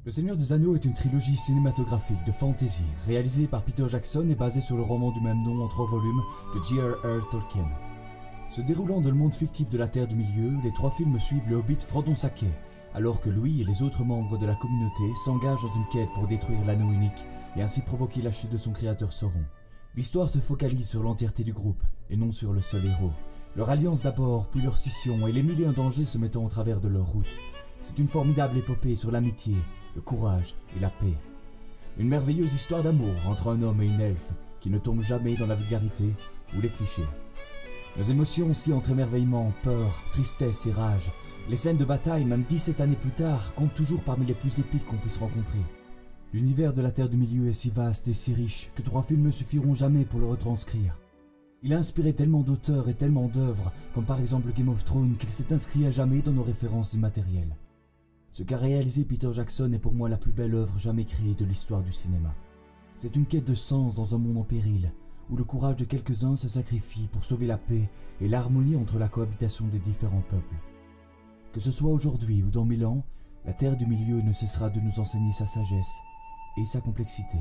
Le Seigneur des Anneaux est une trilogie cinématographique de fantasy réalisée par Peter Jackson et basée sur le roman du même nom en 3 volumes de J.R.R. Tolkien. Se déroulant dans le monde fictif de la Terre du Milieu, les 3 films suivent le hobbit Frodon Sake, alors que lui et les autres membres de la communauté s'engagent dans une quête pour détruire l'anneau unique et ainsi provoquer la chute de son créateur Sauron. L'histoire se focalise sur l'entièreté du groupe, et non sur le seul héros. Leur alliance d'abord, puis leur scission, et les mille et un dangers se mettant au travers de leur route. C'est une formidable épopée sur l'amitié, le courage et la paix. Une merveilleuse histoire d'amour entre un homme et une elfe, qui ne tombe jamais dans la vulgarité ou les clichés. Nos émotions aussi entre émerveillement, peur, tristesse et rage. Les scènes de bataille, même 17 années plus tard, comptent toujours parmi les plus épiques qu'on puisse rencontrer. L'univers de la Terre du Milieu est si vaste et si riche que 3 films ne suffiront jamais pour le retranscrire. Il a inspiré tellement d'auteurs et tellement d'œuvres, comme par exemple Game of Thrones, qu'il s'est inscrit à jamais dans nos références immatérielles. Ce qu'a réalisé Peter Jackson est pour moi la plus belle œuvre jamais créée de l'histoire du cinéma. C'est une quête de sens dans un monde en péril, où le courage de quelques-uns se sacrifie pour sauver la paix et l'harmonie entre la cohabitation des différents peuples. Que ce soit aujourd'hui ou dans 1000 ans, la Terre du Milieu ne cessera de nous enseigner sa sagesse et sa complexité.